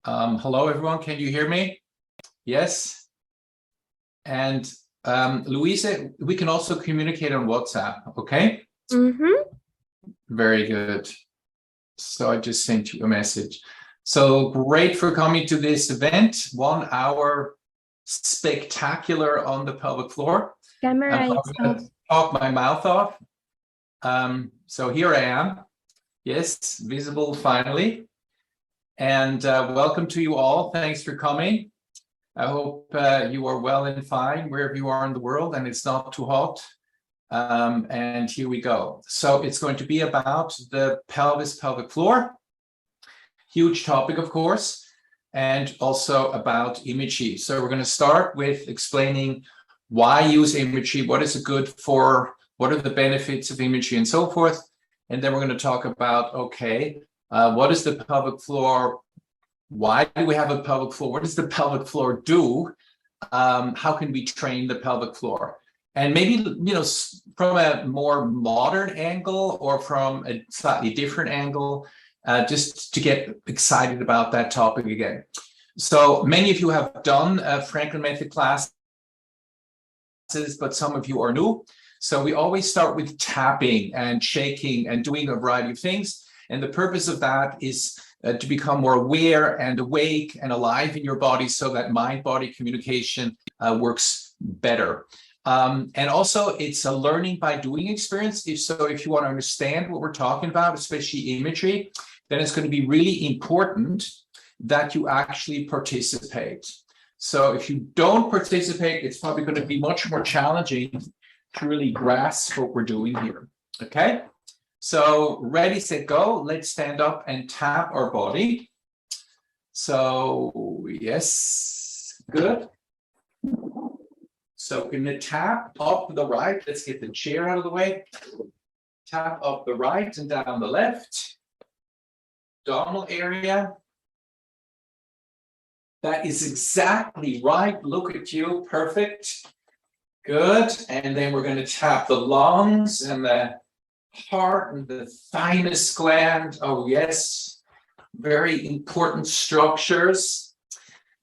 Hello, everyone. Can you hear me? Yes. And Louisa, we can also communicate on WhatsApp, okay? Mm-hmm. Very good. So I just sent you a message. So great for coming to this event. 1 hour spectacular on the pelvic floor. Camera I'm is off. talk my mouth off. So here I am. Yes, visible finally. And welcome to you all. Thanks for coming. I hope you are well and fine wherever you are in the world and it's not too hot. And here we go. So it's going to be about the pelvic floor. Huge topic, of course, and also about imagery. So we're going to start with explaining why use imagery, what is it good for, what are the benefits of imagery and so forth. And then we're going to talk about, okay, what is the pelvic floor? Why do we have a pelvic floor? What does the pelvic floor do? How can we train the pelvic floor? And maybe, from a more modern angle or from a slightly different angle, just to get excited about that topic again. So many of you have done Franklin method classes, but some of you are new. So we always start with tapping and shaking and doing a variety of things. And the purpose of that is to become more aware and awake and alive in your body so that mind-body communication works better. And also, it's a learning by doing experience. If you want to understand what we're talking about, especially imagery, then it's going to be really important that you actually participate. So if you don't participate, it's probably going to be much more challenging to really grasp what we're doing here. Okay? So ready, set, go. Let's stand up and tap our body. So yes, good. So we're going to tap up the right. Let's get the chair out of the way. Tap up the right and down the left. Abdominal area. That is exactly right. Look at you. Perfect. Good. And then we're going to tap the lungs and the heart and the thymus gland. Oh, yes. Very important structures.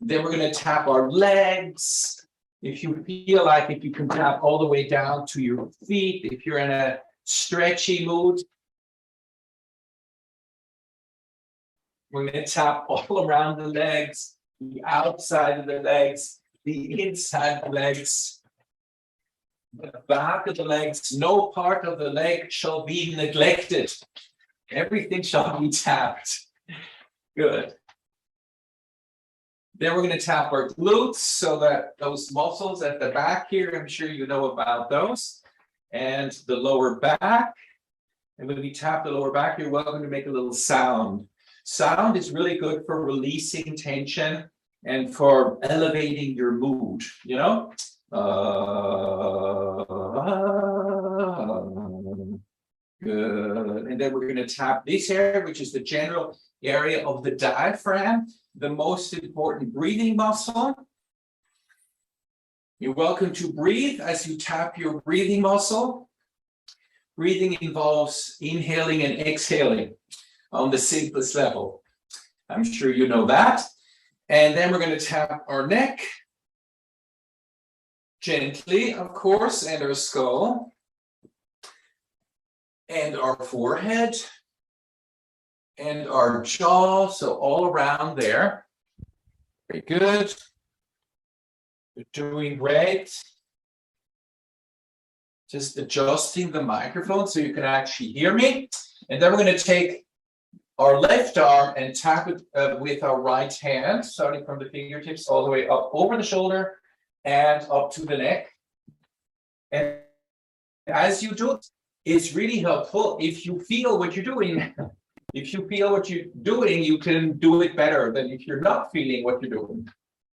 Then we're going to tap our legs. If you feel like if you can tap all the way down to your feet, if you're in a stretchy mood, we're going to tap all around the legs, the outside of the legs, the inside of the legs, the back of the legs. No part of the leg shall be neglected. Everything shall be tapped. Good. Then we're going to tap our glutes so that those muscles at the back here, I'm sure you know about those, and the lower back. And when we tap the lower back, you're welcome to make a little sound. Sound is really good for releasing tension and for elevating your mood, Good. And then we're going to tap this area, which is the general area of the diaphragm, the most important breathing muscle. You're welcome to breathe as you tap your breathing muscle. Breathing involves inhaling and exhaling on the simplest level. I'm sure you know that. And then we're going to tap our neck gently, of course, and our skull and our forehead and our jaw, so all around there. Very good. You're doing great. Just adjusting the microphone so you can actually hear me. And then we're going to take our left arm and tap it with our right hand, starting from the fingertips all the way up over the shoulder and up to the neck. And as you do it, it's really helpful if you feel what you're doing. If you feel what you're doing, you can do it better than if you're not feeling what you're doing.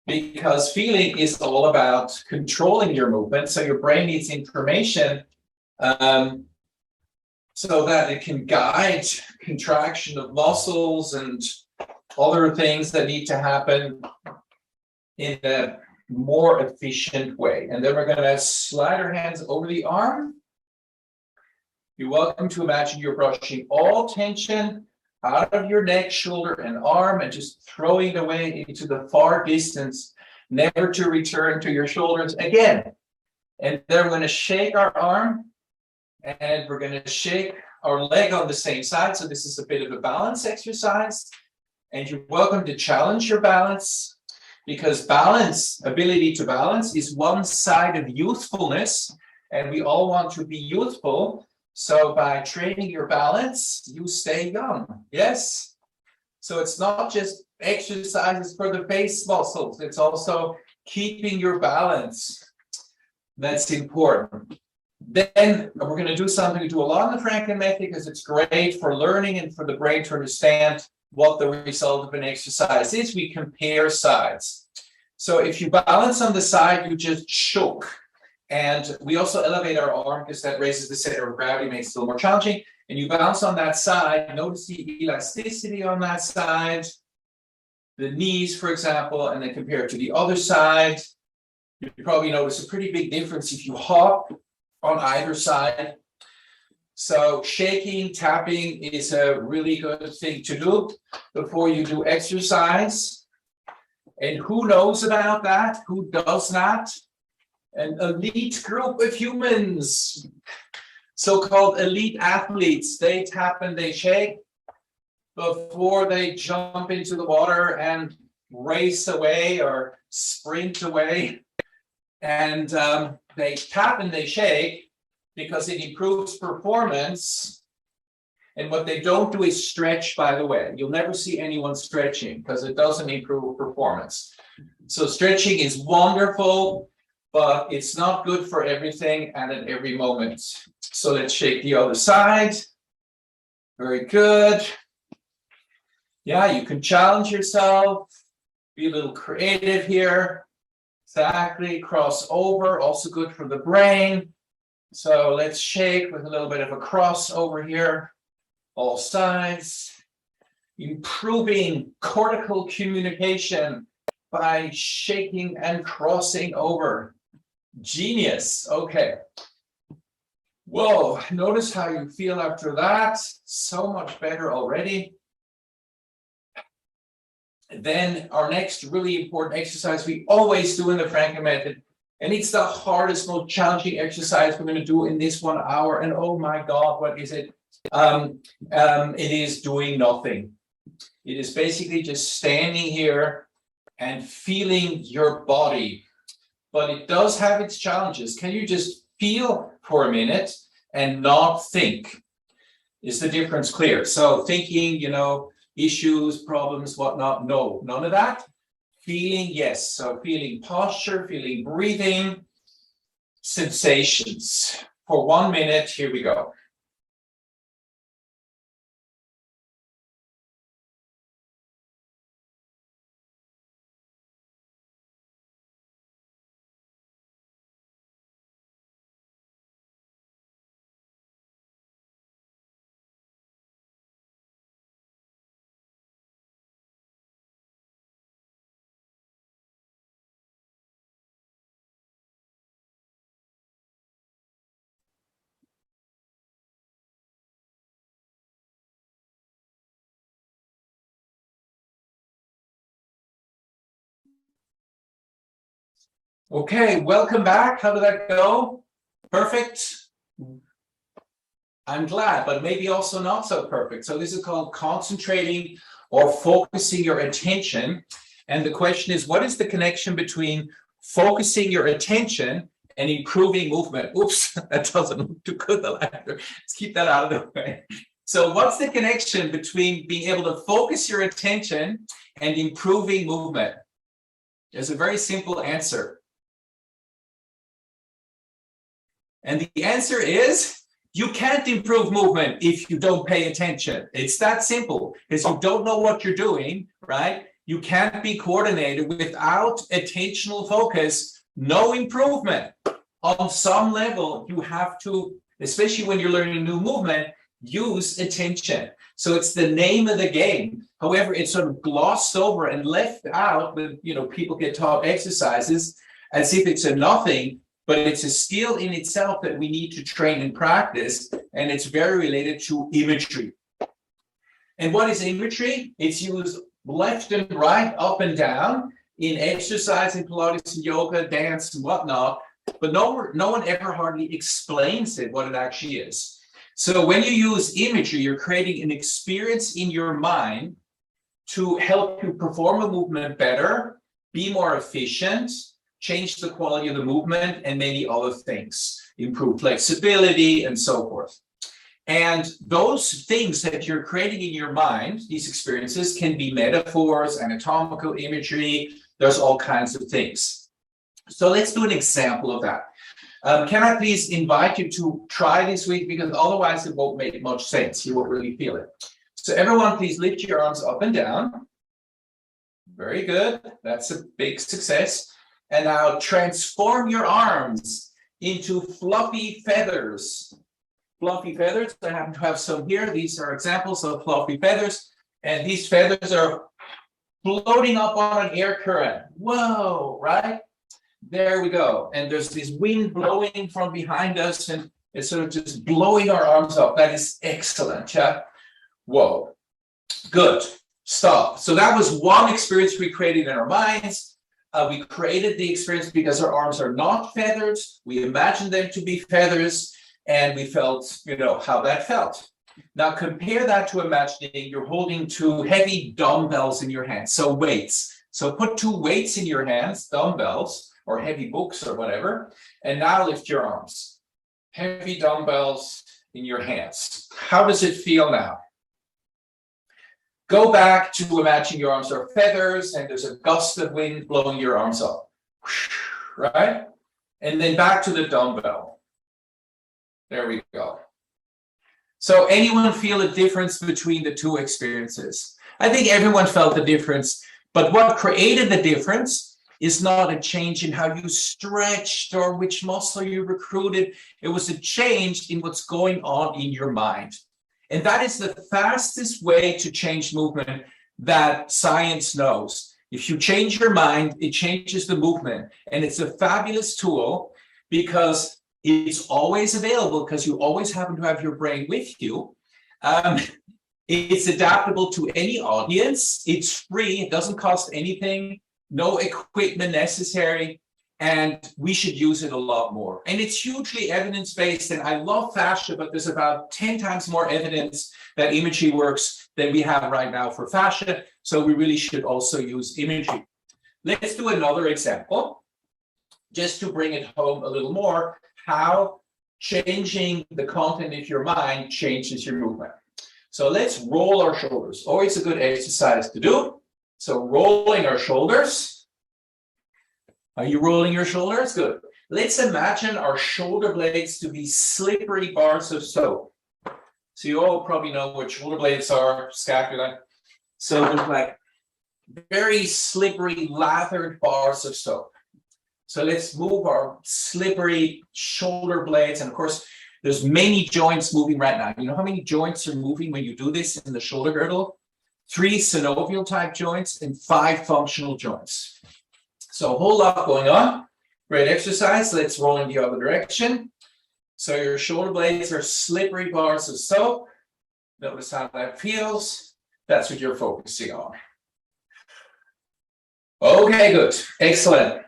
Because feeling is all about controlling your movement. So your brain needs information so that it can guide contraction of muscles and other things that need to happen in a more efficient way. And then we're going to slide our hands over the arm. You're welcome to imagine you're brushing all tension out of your neck, shoulder, and arm, and just throwing it away into the far distance, never to return to your shoulders again. And then we're going to shake our arm, and we're going to shake our leg on the same side. So this is a bit of a balance exercise. And you're welcome to challenge your balance, because balance, ability to balance, is one side of youthfulness. And we all want to be youthful. So by training your balance, you stay young. Yes. So it's not just exercises for the face muscles. It's also keeping your balance. That's important. Then we're going to do something we do a lot in the Franklin method, because it's great for learning and for the brain to understand what the result of an exercise is. We compare sides. So if you balance on the side, you just shook. And we also elevate our arm, because that raises the center of gravity, makes it a little more challenging. And you bounce on that side. Notice the elasticity on that side, the knees, for example, and then compare it to the other side. You probably notice a pretty big difference if you hop on either side. So shaking, tapping is a really good thing to do before you do exercise. And who knows about that? Who does not? An elite group of humans, so-called elite athletes. They tap and they shake before they jump into the water and race away or sprint away. And they tap and they shake because it improves performance. And what they don't do is stretch, by the way. You'll never see anyone stretching, because it doesn't improve performance. So stretching is wonderful, but it's not good for everything and at every moment. So let's shake the other side. Very good. Yeah, you can challenge yourself. Be a little creative here. Exactly. Cross over, also good for the brain. So let's shake with a little bit of a crossover here. All sides. Improving cortical communication by shaking and crossing over. Genius. Okay. Whoa, notice how you feel after that. So much better already. Then our next really important exercise we always do in the Franklin method, and it's the hardest, most challenging exercise we're going to do in this 1 hour. And oh my God, what is it? It is doing nothing. It is basically just standing here and feeling your body. But it does have its challenges. Can you just feel for a minute and not think? Is the difference clear? So thinking, issues, problems, whatnot, no, none of that. Feeling, yes. So feeling posture, feeling breathing, sensations. For 1 minute, here we go. Okay, welcome back. How did that go? Perfect. I'm glad, but maybe also not so perfect. So this is called concentrating or focusing your attention. And the question is, what is the connection between focusing your attention and improving movement? Oops, that doesn't look too good, the laughter. Let's keep that out of the way. So what's the connection between being able to focus your attention and improving movement? There's a very simple answer. And the answer is, you can't improve movement if you don't pay attention. It's that simple, because you don't know what you're doing, right? You can't be coordinated without attentional focus, no improvement. On some level, you have to, especially when you're learning a new movement, use attention. So it's the name of the game. However, it's sort of glossed over and left out when, people get taught exercises as if it's a nothing. But it's a skill in itself that we need to train and practice, and it's very related to imagery. And what is imagery? It's used left and right, up and down, in exercise, in Pilates and yoga, dance and whatnot. But no one ever hardly explains it, what it actually is. So when you use imagery, you're creating an experience in your mind to help you perform a movement better, be more efficient, change the quality of the movement, and many other things, improve flexibility and so forth. And those things that you're creating in your mind, these experiences, can be metaphors, anatomical imagery. There's all kinds of things. So let's do an example of that. Can I please invite you to try this week, because otherwise it won't make much sense. You won't really feel it. So everyone, please lift your arms up and down. Very good. That's a big success. And now transform your arms into fluffy feathers. Fluffy feathers. I happen to have some here. These are examples of fluffy feathers. And these feathers are floating up on an air current. Whoa, right? There we go. And there's this wind blowing from behind us, and it's sort of just blowing our arms up. That is excellent. Yeah. Whoa. Good. Stop. So that was one experience we created in our minds. We created the experience because our arms are not feathered. We imagined them to be feathers, and we felt, how that felt. Now compare that to imagining you're holding two heavy dumbbells in your hands. So weights. So put two weights in your hands, dumbbells, or heavy books or whatever, and now lift your arms. Heavy dumbbells in your hands. How does it feel now? Go back to imagine your arms are feathers and there's a gust of wind blowing your arms up, right? And then back to the dumbbell. There we go. So anyone feel a difference between the two experiences? I think everyone felt the difference, but what created the difference is not a change in how you stretched or which muscle you recruited. It was a change in what's going on in your mind. And that is the fastest way to change movement that science knows. If you change your mind, it changes the movement. And it's a fabulous tool because it's always available, because you always happen to have your brain with you. It's adaptable to any audience. It's free. It doesn't cost anything. No equipment necessary, and we should use it a lot more. And it's hugely evidence-based, and I love fascia, but there's about 10 times more evidence that imagery works than we have right now for fascia, so we really should also use imagery. Let's do another example, just to bring it home a little more, how changing the content of your mind changes your movement. So let's roll our shoulders. Always a good exercise to do. So rolling our shoulders. Are you rolling your shoulders? Good. Let's imagine our shoulder blades to be slippery bars of soap. So you all probably know what shoulder blades are, scapula. So there's like very slippery, lathered bars of soap. So let's move our slippery shoulder blades. And of course, there's many joints moving right now. You know how many joints are moving when you do this in the shoulder girdle? 3 synovial type joints and 5 functional joints. So a whole lot going on. Great exercise. Let's roll in the other direction. So your shoulder blades are slippery bars of soap. Notice how that feels. That's what you're focusing on. Okay, good. Excellent.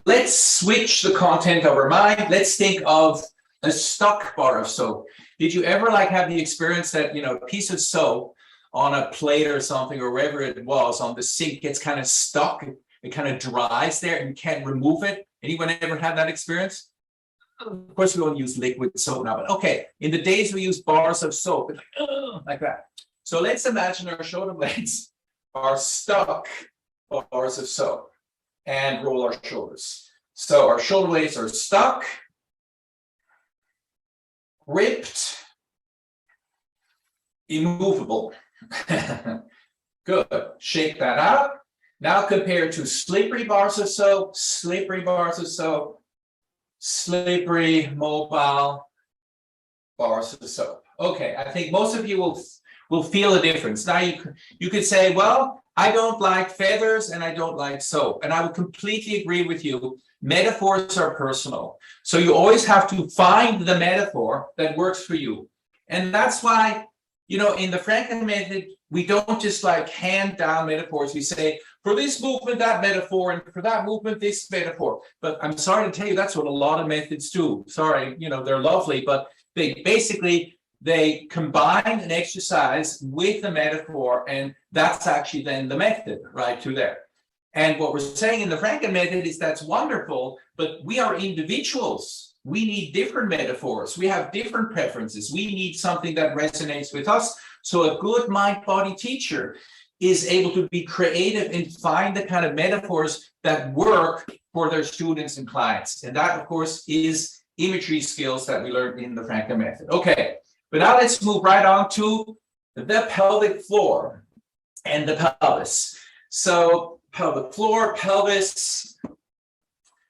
Let's switch the content of our mind. Let's think of a stuck bar of soap. Did you ever have the experience that, a piece of soap on a plate or something, or wherever it was on the sink, gets kind of stuck, it kind of dries there and you can't remove it? Anyone ever had that experience? Of course, we don't use liquid soap now, but okay, in the days we use bars of soap, it's like that. So let's imagine our shoulder blades are stuck bars of soap, and roll our shoulders. So our shoulder blades are stuck, gripped, immovable. Good. Shake that out. Now compare to slippery bars of soap, slippery bars of soap, slippery, mobile bars of soap. Okay, I think most of you will feel a difference. Now you could say, well, I don't like feathers and I don't like soap. And I would completely agree with you. Metaphors are personal. So you always have to find the metaphor that works for you. And that's why in the Franklin method, we don't just like hand down metaphors. We say, for this movement, that metaphor, and for that movement, this metaphor. But I'm sorry to tell you, that's what a lot of methods do. Sorry, they're lovely, but they combine an exercise with a metaphor, and that's actually then the method right to there. And what we're saying in the Franklin method is that's wonderful, but we are individuals. We need different metaphors. We have different preferences. We need something that resonates with us. So a good mind-body teacher is able to be creative and find the kind of metaphors that work for their students and clients. And that, of course, is imagery skills that we learned in the Franklin method. Okay, but now let's move right on to the pelvic floor and the pelvis. So pelvic floor, pelvis,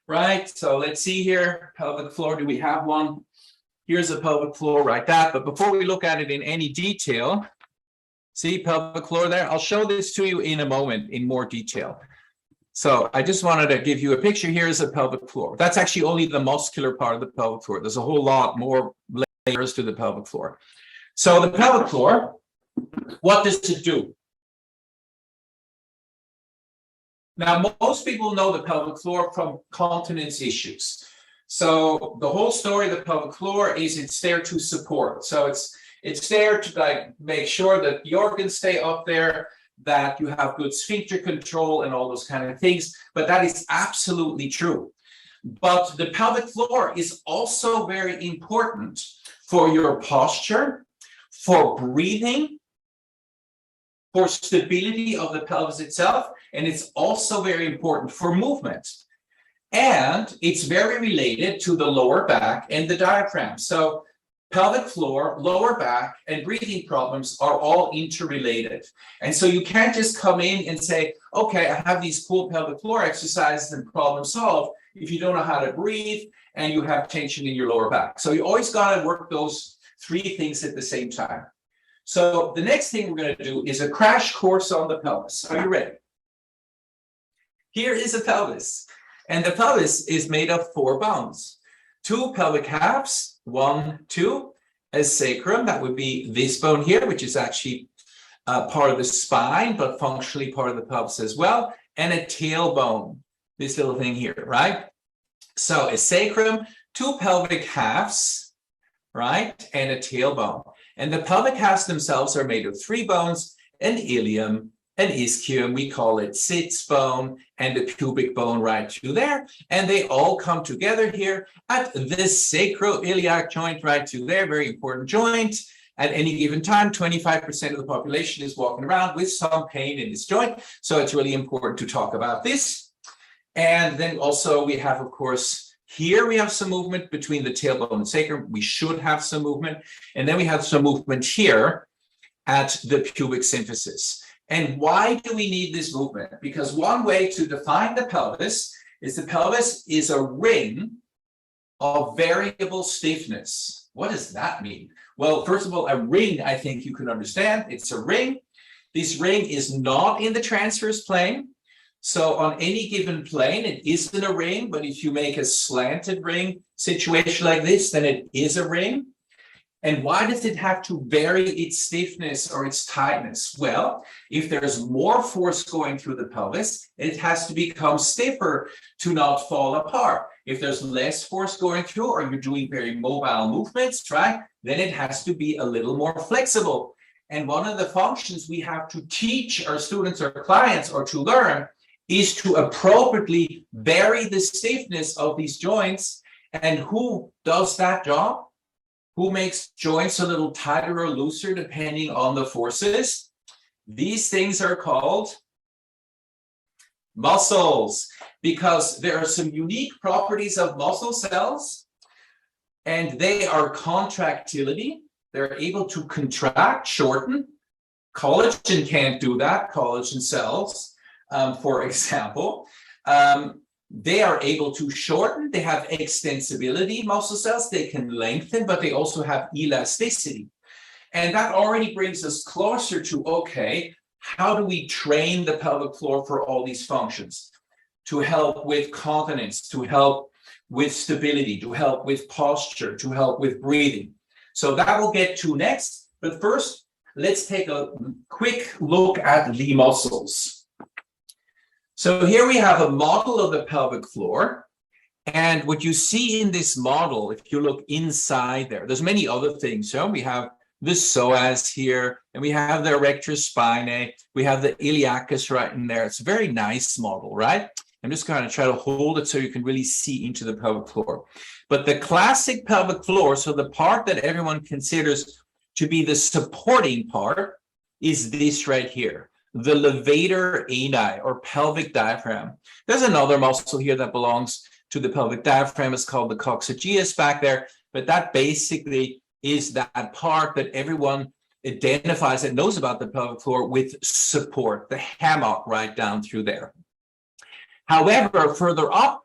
right? So let's see here, pelvic floor, do we have one? Here's a pelvic floor like that. But before we look at it in any detail, see pelvic floor there? I'll show this to you in a moment in more detail. So I just wanted to give you a picture. Here's a pelvic floor. That's actually only the muscular part of the pelvic floor. There's a whole lot more layers to the pelvic floor. So the pelvic floor, what does it do? Now, most people know the pelvic floor from continence issues. So the whole story of the pelvic floor is it's there to support. So it's there to make sure that the organs stay up there, that you have good sphincter control and all those kind of things. But that is absolutely true. But the pelvic floor is also very important for your posture, for breathing, for stability of the pelvis itself, and it's also very important for movement. And it's very related to the lower back and the diaphragm. So pelvic floor, lower back, and breathing problems are all interrelated. And so you can't just come in and say, okay, I have these cool pelvic floor exercises and problem solved if you don't know how to breathe and you have tension in your lower back. So you always got to work those three things at the same time. So the next thing we're going to do is a crash course on the pelvis. Are you ready? Here is a pelvis. And the pelvis is made of 4 bones. 2 pelvic halves, 1, 2, a sacrum, that would be this bone here, which is actually part of the spine, but functionally part of the pelvis as well, and a tailbone, this little thing here, right? So a sacrum, 2 pelvic halves, right, and a tailbone. And the pelvic halves themselves are made of 3 bones, an ilium, an ischium, we call it sits bone, and the pubic bone right to there. And they all come together here at this sacroiliac joint right to there, very important joint. At any given time, 25% of the population is walking around with some pain in this joint. So it's really important to talk about this. And then also we have, of course, here we have some movement between the tailbone and sacrum. We should have some movement. And then we have some movement here at the pubic symphysis. And why do we need this movement? Because one way to define the pelvis is the pelvis is a ring of variable stiffness. What does that mean? Well, first of all, a ring, I think you can understand. It's a ring. This ring is not in the transverse plane. So on any given plane, it isn't a ring. But if you make a slanted ring situation like this, then it is a ring. And why does it have to vary its stiffness or its tightness? Well, if there's more force going through the pelvis, it has to become stiffer to not fall apart. If there's less force going through or you're doing very mobile movements, right, then it has to be a little more flexible. And one of the functions we have to teach our students or clients or to learn is to appropriately vary the stiffness of these joints. And who does that job? Who makes joints a little tighter or looser depending on the forces? These things are called muscles, because there are some unique properties of muscle cells, and they are contractility. They're able to contract, shorten. Collagen can't do that, collagen cells, for example. They are able to shorten, they have extensibility, muscle cells, they can lengthen, but they also have elasticity. And that already brings us closer to, okay, how do we train the pelvic floor for all these functions? To help with continence, to help with stability, to help with posture, to help with breathing. So that we'll get to next. But first, let's take a quick look at the muscles. So here we have a model of the pelvic floor. And what you see in this model, if you look inside there's many other things. So we have the psoas here, and we have the erector spinae, we have the iliacus right in there. It's a very nice model, right? I'm just going to try to hold it so you can really see into the pelvic floor. But the classic pelvic floor, so the part that everyone considers to be the supporting part, is this right here, the levator ani, or pelvic diaphragm. There's another muscle here that belongs to the pelvic diaphragm. It's called the coccygeus back there, but that basically is that part that everyone identifies and knows about the pelvic floor with support, the hammock right down through there. However, further up,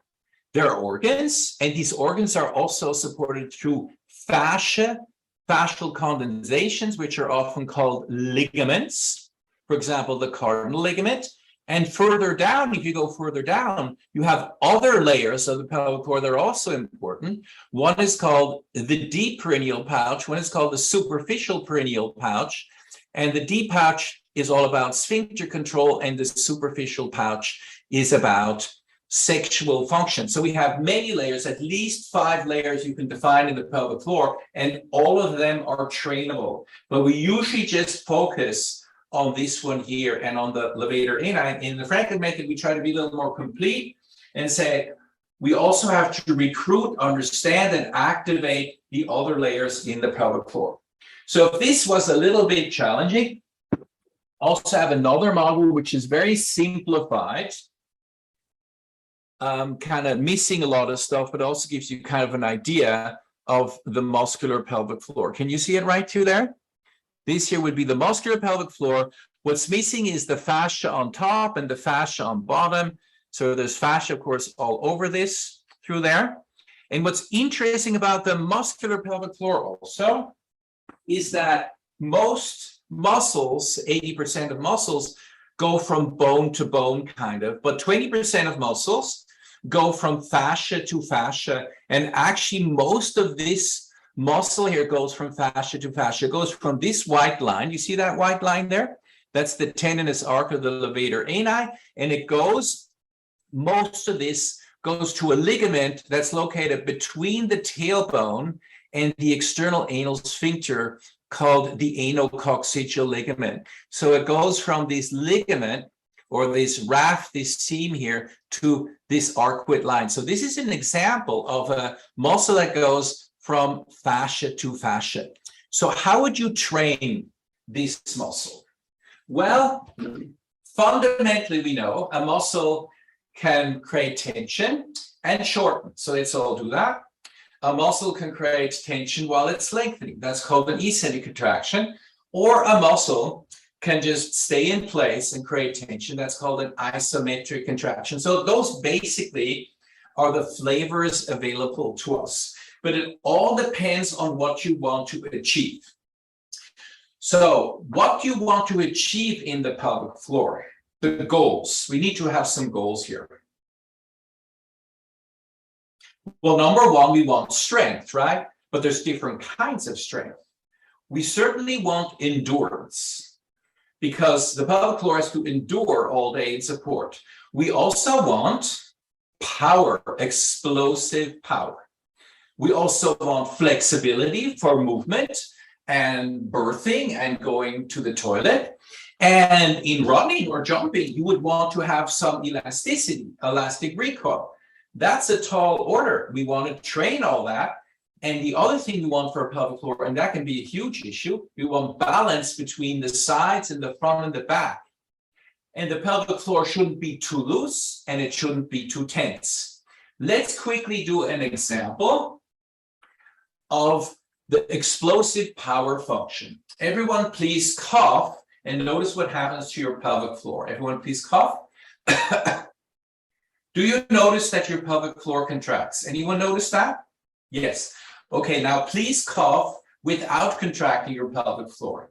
there are organs, and these organs are also supported through fascia, fascial condensations, which are often called ligaments. For example, the cardinal ligament. And further down, if you go further down, you have other layers of the pelvic floor that are also important. One is called the deep perineal pouch. One is called the superficial perineal pouch. And the deep pouch is all about sphincter control, and the superficial pouch is about sexual function. So we have many layers, at least 5 layers you can define in the pelvic floor, and all of them are trainable. But we usually just focus on this one here and on the levator ani. In the Franklin method, we try to be a little more complete and say we also have to recruit, understand, and activate the other layers in the pelvic floor. So if this was a little bit challenging, I also have another model which is very simplified, kind of missing a lot of stuff, but also gives you kind of an idea of the muscular pelvic floor. Can you see it right through there? This here would be the muscular pelvic floor. What's missing is the fascia on top and the fascia on bottom. So there's fascia, of course, all over this through there. And what's interesting about the muscular pelvic floor also is that most muscles, 80% of muscles, go from bone to bone kind of, but 20% of muscles go from fascia to fascia. And actually most of this muscle here goes from fascia to fascia. It goes from this white line. You see that white line there? That's the tendinous arc of the levator ani. And it goes, most of this goes to a ligament that's located between the tailbone and the external anal sphincter called the anococcygeal ligament. So it goes from this ligament, or this raft, this seam here, to this arcuate line. So this is an example of a muscle that goes from fascia to fascia. So how would you train this muscle? Well, fundamentally, we know a muscle can create tension and shorten. So let's all do that. A muscle can create tension while it's lengthening. That's called an eccentric contraction. Or a muscle can just stay in place and create tension. That's called an isometric contraction. So those basically are the flavors available to us. But it all depends on what you want to achieve. So what you want to achieve in the pelvic floor, the goals. We need to have some goals here. Well, number one, we want strength, right? But there's different kinds of strength. We certainly want endurance, because the pelvic floor has to endure all day in support. We also want power, explosive power. We also want flexibility for movement and birthing and going to the toilet. And in running or jumping, you would want to have some elasticity, elastic recoil. That's a tall order. We want to train all that. And the other thing we want for a pelvic floor, and that can be a huge issue, we want balance between the sides and the front and the back. And the pelvic floor shouldn't be too loose and it shouldn't be too tense. Let's quickly do an example of the explosive power function. Everyone please cough and notice what happens to your pelvic floor. Everyone please cough. Do you notice that your pelvic floor contracts? Anyone notice that? Yes. Okay, now please cough without contracting your pelvic floor.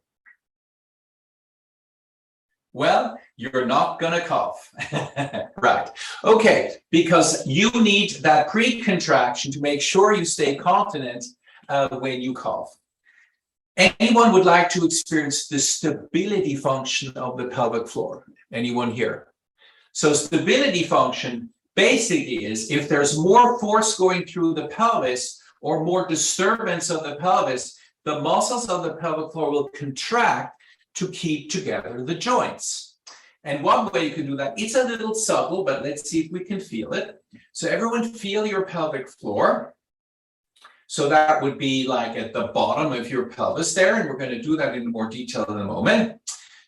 Well, you're not gonna cough. Right. Okay, because you need that pre-contraction to make sure you stay continent when you cough. Anyone would like to experience the stability function of the pelvic floor? Anyone here? So stability function basically is if there's more force going through the pelvis or more disturbance of the pelvis, the muscles of the pelvic floor will contract to keep together the joints. And one way you can do that, it's a little subtle, but let's see if we can feel it. So everyone feel your pelvic floor. So that would be like at the bottom of your pelvis there, and we're going to do that in more detail in a moment.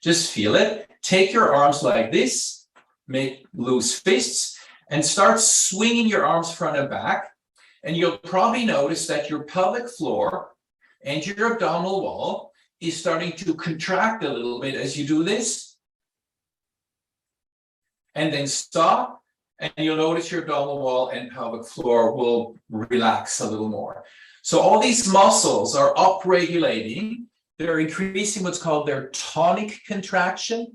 Just feel it. Take your arms like this, make loose fists, and start swinging your arms front and back. And you'll probably notice that your pelvic floor and your abdominal wall is starting to contract a little bit as you do this. And then stop, and you'll notice your abdominal wall and pelvic floor will relax a little more. So all these muscles are upregulating. They're increasing what's called their tonic contraction,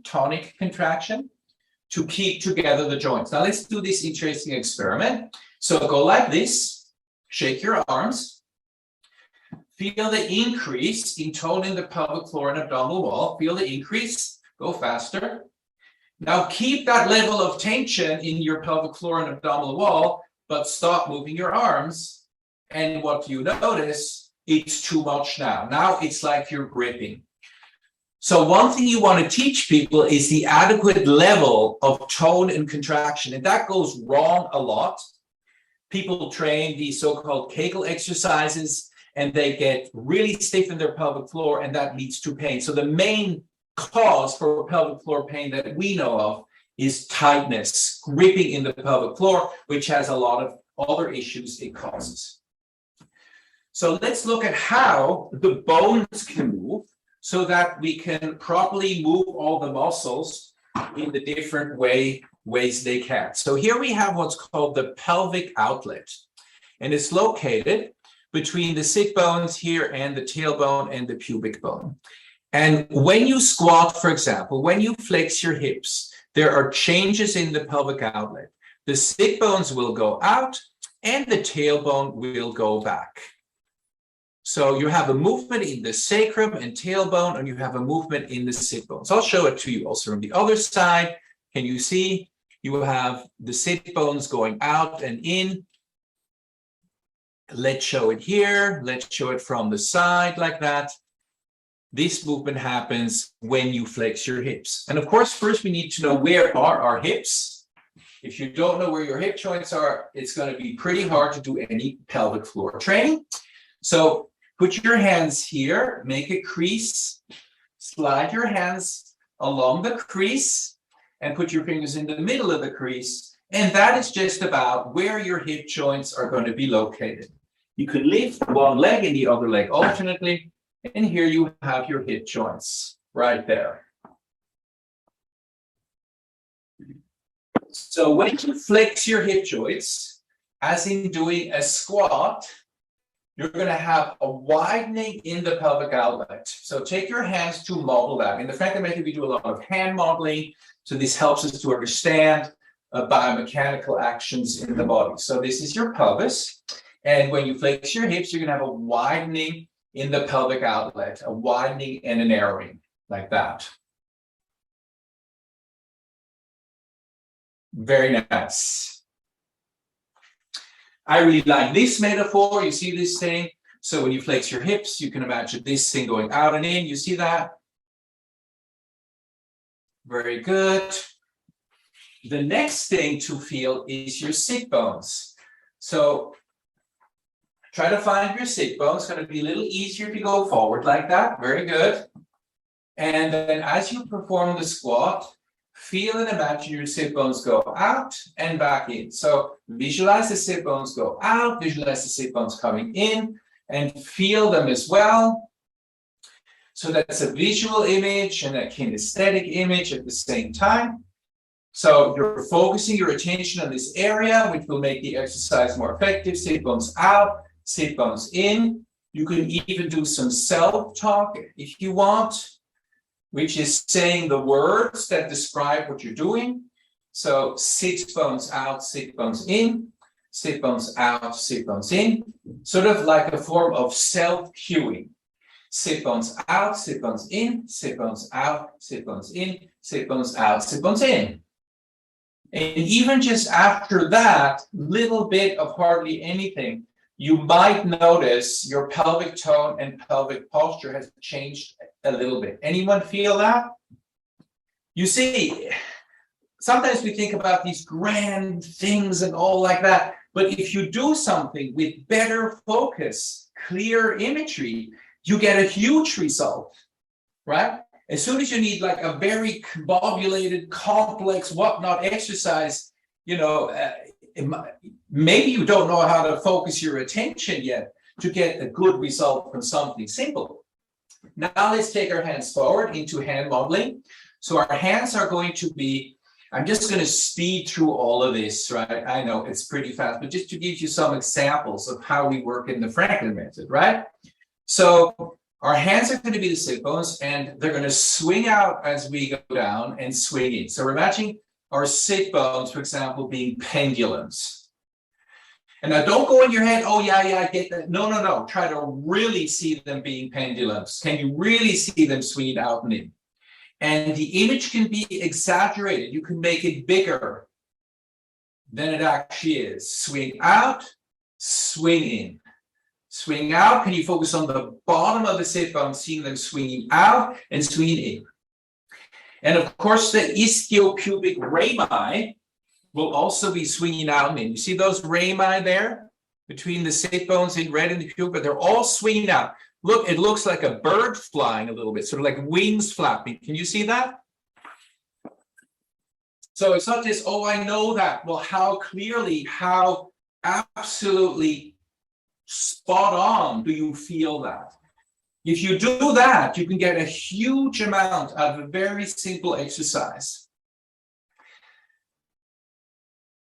to keep together the joints. Now let's do this interesting experiment. So go like this, shake your arms, feel the increase in tone in the pelvic floor and abdominal wall, feel the increase, go faster. Now keep that level of tension in your pelvic floor and abdominal wall, but stop moving your arms. And what you notice, it's too much now. Now it's like you're gripping. So one thing you want to teach people is the adequate level of tone and contraction. And that goes wrong a lot. People train these so-called Kegel exercises, and they get really stiff in their pelvic floor, and that leads to pain. So the main cause for pelvic floor pain that we know of is tightness, gripping in the pelvic floor, which has a lot of other issues it causes. So let's look at how the bones can move so that we can properly move all the muscles in the different ways they can. So here we have what's called the pelvic outlet, and it's located between the sit bones here and the tailbone and the pubic bone. And when you squat, for example, when you flex your hips, there are changes in the pelvic outlet. The sit bones will go out and the tailbone will go back. So you have a movement in the sacrum and tailbone, and you have a movement in the sit bones. I'll show it to you also from the other side. Can you see? You have the sit bones going out and in. Let's show it here. Let's show it from the side like that. This movement happens when you flex your hips. And of course, first we need to know where are our hips. If you don't know where your hip joints are, it's going to be pretty hard to do any pelvic floor training. So put your hands here, make a crease, slide your hands along the crease, and put your fingers in the middle of the crease. And that is just about where your hip joints are going to be located. You can lift one leg and the other leg alternately. And here you have your hip joints right there. So when you flex your hip joints, as in doing a squat, you're going to have a widening in the pelvic outlet. So take your hands to model that. In the Franklin method, we do a lot of hand modeling. So this helps us to understand biomechanical actions in the body. So this is your pelvis. And when you flex your hips, you're going to have a widening in the pelvic outlet, a widening and a narrowing like that. Very nice. I really like this metaphor. You see this thing? So when you flex your hips, you can imagine this thing going out and in. You see that? Very good. The next thing to feel is your sit bones. So try to find your sit bones. It's going to be a little easier if you go forward like that. Very good. And then as you perform the squat, feel and imagine your sit bones go out and back in. So visualize the sit bones go out, visualize the sit bones coming in, and feel them as well. So that's a visual image and a kinesthetic image at the same time. So you're focusing your attention on this area, which will make the exercise more effective. Sit bones out, sit bones in. You can even do some self-talk if you want, which is saying the words that describe what you're doing. So sit bones out, sit bones in, sit bones out, sit bones in, sort of like a form of self-cueing. Sit bones out, sit bones in, sit bones out, sit bones in, sit bones out, sit bones in. And even just after that little bit of hardly anything, you might notice your pelvic tone and pelvic posture has changed a little bit. Anyone feel that? You see, sometimes we think about these grand things and all like that, but if you do something with better focus, clear imagery, you get a huge result, right? As soon as you need like a very combobulated, complex, whatnot exercise, maybe you don't know how to focus your attention yet to get a good result from something simple. Now let's take our hands forward into hand modeling. So our hands are going to be, I'm just going to speed through all of this, right? I know it's pretty fast, but just to give you some examples of how we work in the Franklin method, right? So our hands are going to be the sit bones, and they're going to swing out as we go down and swing in. So we're imagining our sit bones, for example, being pendulums. And now don't go in your head, oh, yeah, I get that. No. Try to really see them being pendulums. Can you really see them swinging out and in? And the image can be exaggerated. You can make it bigger than it actually is. Swing out, swing in. Swing out, can you focus on the bottom of the sit bone, seeing them swinging out and swinging in. And of course, the ischiopubic rami will also be swinging out and in. You see those rami there between the sit bones in red and the pubic? They're all swinging out. Look, it looks like a bird flying a little bit, sort of like wings flapping. Can you see that? So it's not just, oh, I know that. Well, how clearly, how absolutely spot on do you feel that? If you do that, you can get a huge amount out of a very simple exercise.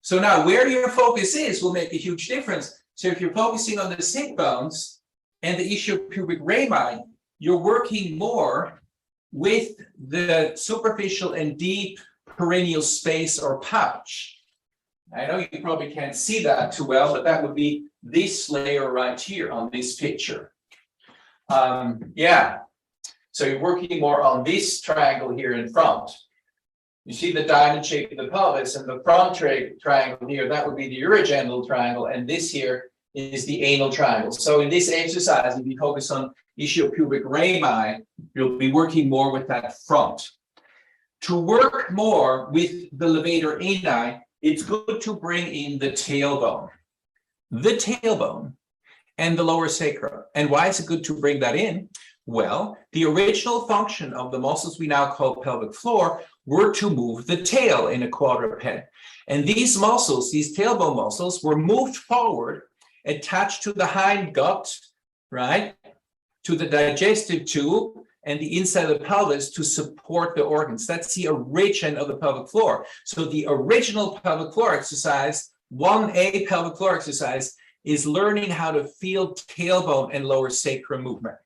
So now where your focus is will make a huge difference. So if you're focusing on the sit bones and the ischiopubic rami, you're working more with the superficial and deep perineal space or pouch. I know you probably can't see that too well, but that would be this layer right here on this picture. Yeah, so you're working more on this triangle here in front. You see the diamond shape of the pelvis, and the front triangle here, that would be the urogenital triangle, and this here is the anal triangle. So in this exercise, if you focus on ischiopubic rami, you'll be working more with that front. To work more with the levator ani, it's good to bring in the tailbone and the lower sacrum. And why is it good to bring that in? Well, the original function of the muscles we now call pelvic floor were to move the tail in a quadruped. And these muscles, these tailbone muscles, were moved forward, attached to the hind gut, right, to the digestive tube, and the inside of the pelvis to support the organs. That's the origin of the pelvic floor. So the original pelvic floor exercise, 1A pelvic floor exercise, is learning how to feel tailbone and lower sacrum movement.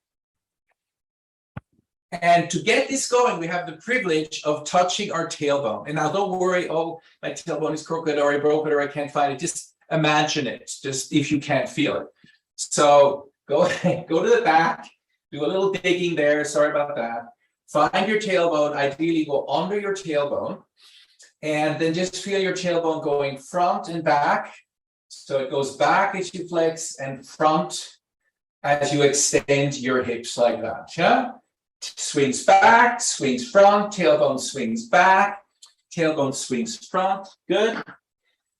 And to get this going, we have the privilege of touching our tailbone. And now don't worry, oh, my tailbone is crooked or I broke it or I can't find it. Just imagine it, just if you can't feel it. So go to the back. Do a little digging there, sorry about that. Find your tailbone, ideally go under your tailbone, and then just feel your tailbone going front and back. So it goes back as you flex and front as you extend your hips like that, yeah? Swings back, swings front, tailbone swings back, tailbone swings front, good.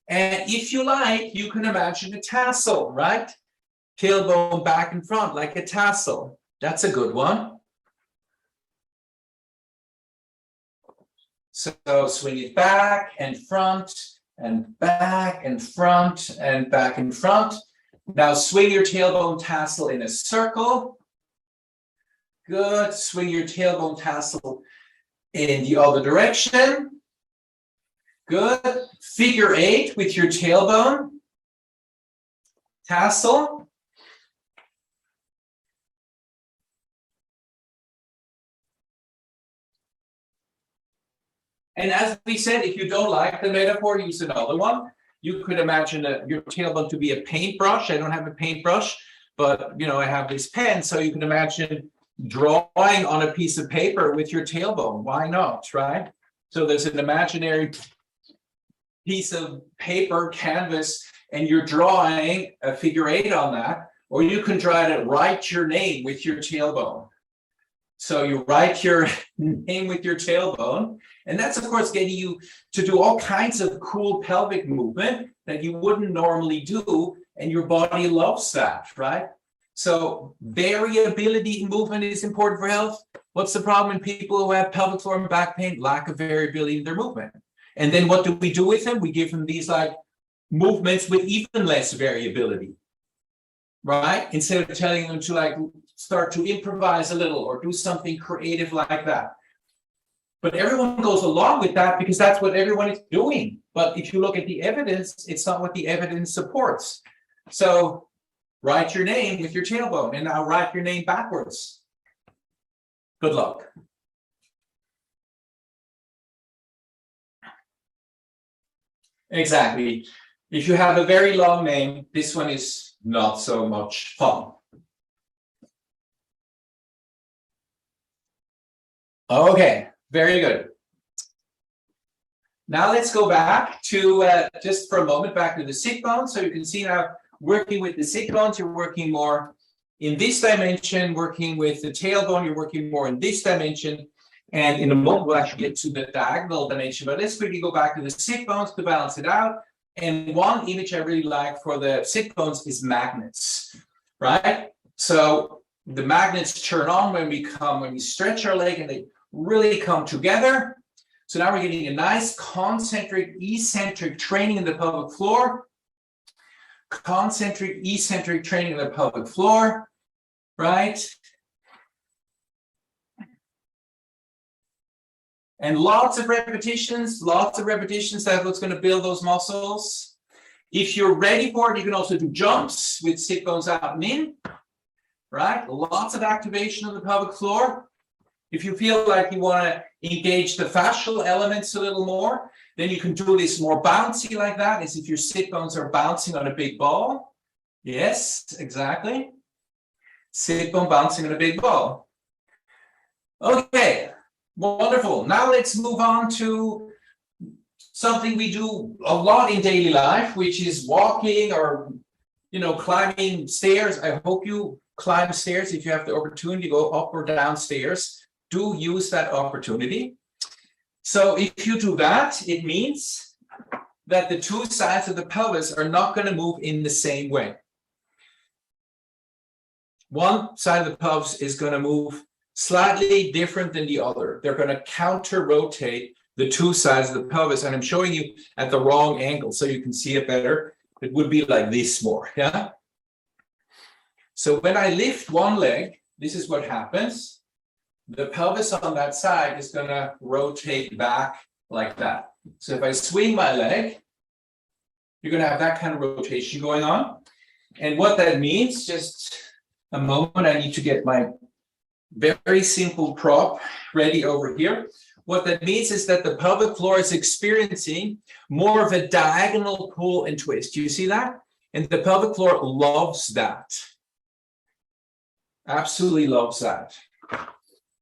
And if you like, you can imagine a tassel, right? Tailbone back and front like a tassel. That's a good one. So swing it back and front and back and front and back and front. Now swing your tailbone tassel in a circle. Good. Swing your tailbone tassel in the other direction. Good. Figure 8 with your tailbone tassel. And as we said, if you don't like the metaphor, use another one. You could imagine your tailbone to be a paintbrush. I don't have a paintbrush, but I have this pen. So you can imagine drawing on a piece of paper with your tailbone. Why not, right? So there's an imaginary piece of paper, canvas, and you're drawing a figure 8 on that, or you can try to write your name with your tailbone. So you write your name with your tailbone, and that's of course getting you to do all kinds of cool pelvic movement that you wouldn't normally do, and your body loves that, right? So variability in movement is important for health. What's the problem in people who have pelvic floor and back pain? Lack of variability in their movement. And then what do we do with them? We give them these like movements with even less variability, right? Instead of telling them to like start to improvise a little or do something creative like that. But everyone goes along with that because that's what everyone is doing. But if you look at the evidence, it's not what the evidence supports. So write your name with your tailbone, and now write your name backwards. Good luck. Exactly. If you have a very long name, this one is not so much fun. Okay, very good. Now let's go back to, just for a moment, back to the sit bone. So you can see now, working with the sit bones, you're working more in this dimension. Working with the tailbone, you're working more in this dimension. And in a moment, we'll actually get to the diagonal dimension. But let's quickly go back to the sit bones to balance it out. And one image I really like for the sit bones is magnets, right? So the magnets turn on when we stretch our leg, and they really come together. So now we're getting a nice concentric, eccentric training in the pelvic floor. Concentric, eccentric training in the pelvic floor, right? And lots of repetitions, that's what's going to build those muscles. If you're ready for it, you can also do jumps with sit bones out and in, right? Lots of activation of the pelvic floor. If you feel like you want to engage the fascial elements a little more, then you can do this more bouncy like that, as if your sit bones are bouncing on a big ball. Yes, exactly. Sit bone bouncing on a big ball. Okay, wonderful. Now let's move on to something we do a lot in daily life, which is walking or, climbing stairs. I hope you climb stairs if you have the opportunity to go up or down stairs. Do use that opportunity. So if you do that, it means that the two sides of the pelvis are not going to move in the same way. One side of the pelvis is going to move slightly different than the other. They're going to counter-rotate the two sides of the pelvis, and I'm showing you at the wrong angle so you can see it better. It would be like this more, yeah? So when I lift one leg, this is what happens. The pelvis on that side is going to rotate back like that. So if I swing my leg, you're going to have that kind of rotation going on. And what that means, just a moment, I need to get my very simple prop ready over here. What that means is that the pelvic floor is experiencing more of a diagonal pull and twist. Do you see that? And the pelvic floor loves that. Absolutely loves that.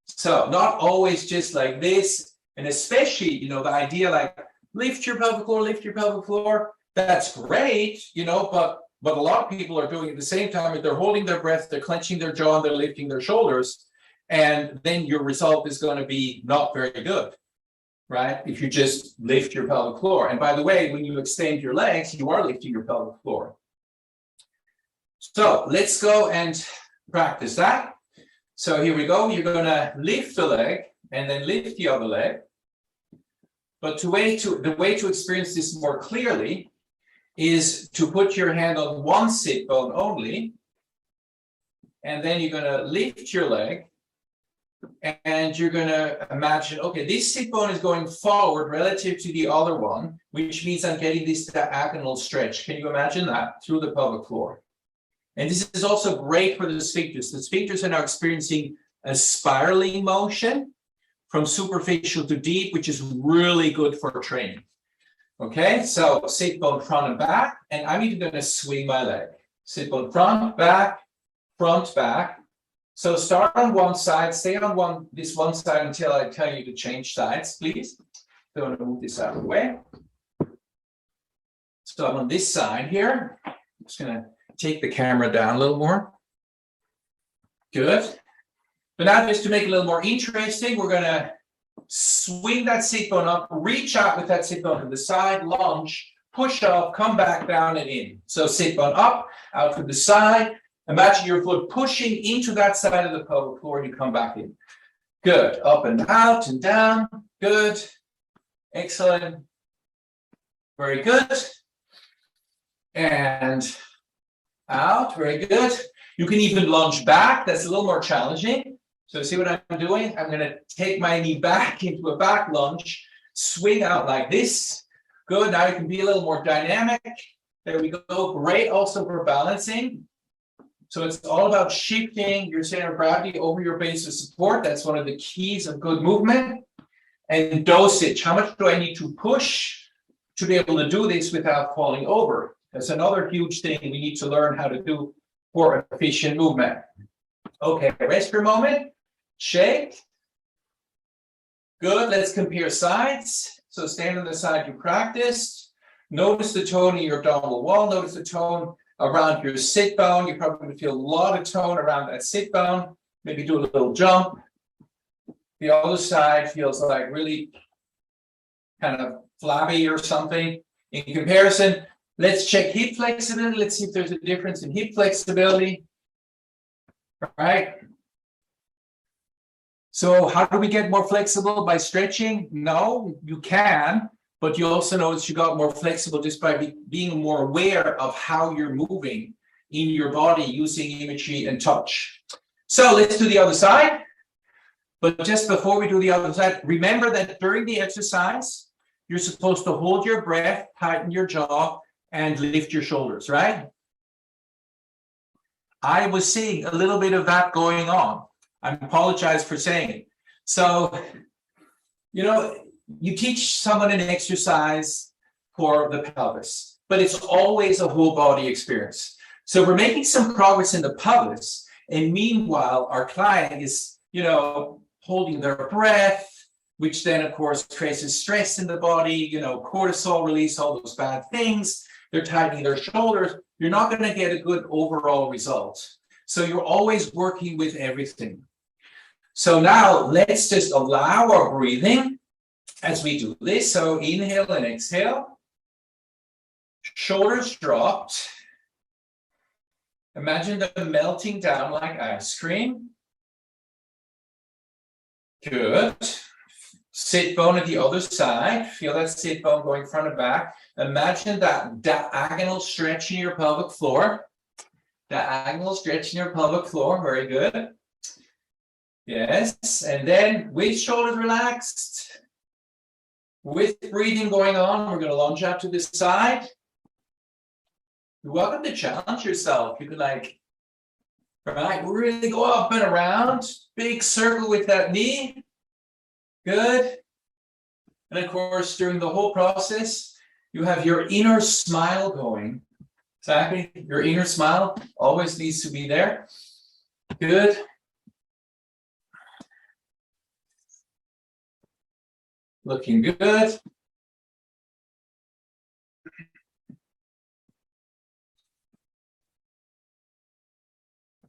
So not always just like this, and especially, the idea like lift your pelvic floor, that's great, but a lot of people are doing it at the same time. They're holding their breath, they're clenching their jaw, and they're lifting their shoulders, and then your result is going to be not very good, right? If you just lift your pelvic floor. And by the way, when you extend your legs, you are lifting your pelvic floor. So let's go and practice that. So here we go. You're going to lift the leg and then lift the other leg. But the way to experience this more clearly is to put your hand on one sit bone only. And then you're going to lift your leg. And you're going to imagine, okay, this sit bone is going forward relative to the other one, which means I'm getting this diagonal stretch. Can you imagine that through the pelvic floor? And this is also great for the sphincters. The sphincters are now experiencing a spiraling motion from superficial to deep, which is really good for training. Okay, so sit bone front and back, and I'm even going to swing my leg. Sit bone front, back, So start on one side, stay on this one side until I tell you to change sides, please. So I'm going to move this out of the way. So I'm on this side here. I'm just going to take the camera down a little more. Good. But now just to make it a little more interesting, we're going to swing that sit bone up, reach out with that sit bone to the side, lunge, push off, come back down and in. So sit bone up, out to the side. Imagine your foot pushing into that side of the pelvic floor and you come back in. Good. Up and out and down. Good. Excellent. Very good. And out. Very good. You can even lunge back. That's a little more challenging. So see what I'm doing? I'm going to take my knee back into a back lunge, swing out like this. Good. Now you can be a little more dynamic. There we go. Great also for balancing. So it's all about shifting your center of gravity over your base of support. That's one of the keys of good movement. And dosage. How much do I need to push to be able to do this without falling over? That's another huge thing we need to learn how to do for efficient movement. Okay, rest for a moment. Shake. Good. Let's compare sides. So stand on the side you practiced. Notice the tone in your abdominal wall. Notice the tone around your sit bone. You probably would feel a lot of tone around that sit bone. Maybe do a little jump. The other side feels like really kind of flabby or something. In comparison, let's check hip flexibility. Let's see if there's a difference in hip flexibility. All right. So how do we get more flexible? By stretching? No, you can, but you also notice you got more flexible just by being more aware of how you're moving in your body using imagery and touch. So let's do the other side. But just before we do the other side, remember that during the exercise, you're supposed to hold your breath, tighten your jaw, and lift your shoulders, right? I was seeing a little bit of that going on. I apologize for saying it. So, you know, you teach someone an exercise for the pelvis, but it's always a whole body experience. So we're making some progress in the pelvis, and meanwhile, our client is, you know, holding their breath, which then, of course, traces stress in the body, you know, cortisol release, all those bad things. They're tightening their shoulders. You're not going to get a good overall result. So you're always working with everything. So now let's just allow our breathing as we do this. So inhale and exhale. Shoulders dropped. Imagine them melting down like ice cream. Good. Sit bone at the other side. Feel that sit bone going front and back. Imagine that diagonal stretch in your pelvic floor. Diagonal stretch in your pelvic floor. Very good. Yes. And then with shoulders relaxed, with breathing going on, we're going to lunge out to the side. You're welcome to challenge yourself. You could like, right, really go up and around. Big circle with that knee. Good. And of course, during the whole process, you have your inner smile going. Exactly. Your inner smile always needs to be there. Good. Looking good.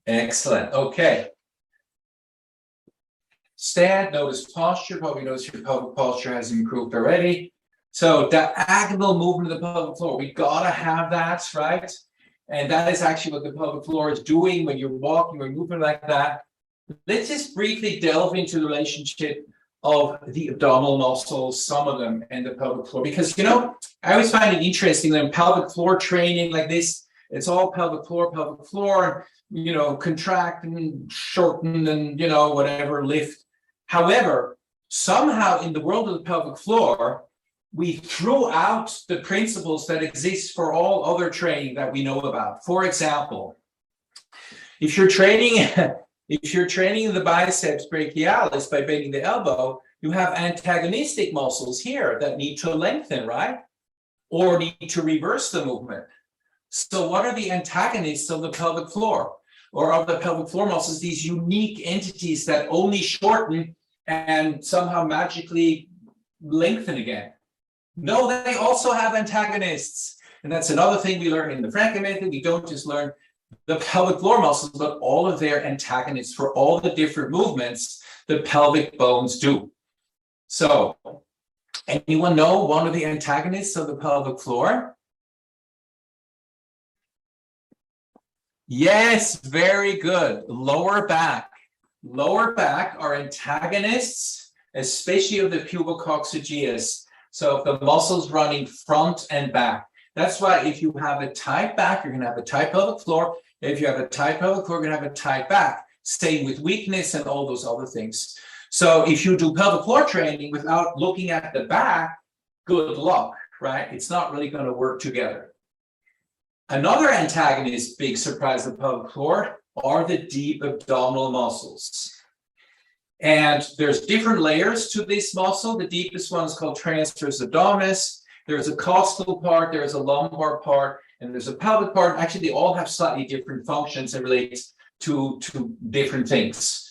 Excellent. Okay. Stand, notice posture. Probably notice your pelvic posture has improved already. So diagonal movement of the pelvic floor, we gotta have that, right? And that is actually what the pelvic floor is doing when you're walking or moving like that. Let's just briefly delve into the relationship of the abdominal muscles, some of them, and the pelvic floor. Because, you know, I always find it interesting that in pelvic floor training like this, it's all pelvic floor, you know, contract and shorten and, you know, whatever, lift. However, somehow in the world of the pelvic floor, we threw out the principles that exist for all other training that we know about. For example, if you're training the biceps brachialis by bending the elbow, you have antagonistic muscles here that need to lengthen, right? Or need to reverse the movement. So what are the antagonists of the pelvic floor? or of the pelvic floor muscles, these unique entities that only shorten and somehow magically lengthen again. No, they also have antagonists. And that's another thing we learn in the Franklin method. We don't just learn the pelvic floor muscles, but all of their antagonists for all the different movements the pelvic bones do. So, anyone know one of the antagonists of the pelvic floor? Yes, very good. Lower back. Lower back are antagonists, especially of the pubococcygeus. So if the muscles running front and back. That's why if you have a tight back, you're going to have a tight pelvic floor. If you have a tight pelvic floor, you're going to have a tight back. Same with weakness and all those other things. So if you do pelvic floor training without looking at the back, good luck, right? It's not really going to work together. Another antagonist, big surprise of the pelvic floor, are the deep abdominal muscles. And there's different layers to this muscle. The deepest one is called transverse abdominis. There's a costal part, there's a lumbar part, and there's a pelvic part. Actually, they all have slightly different functions and relate to different things.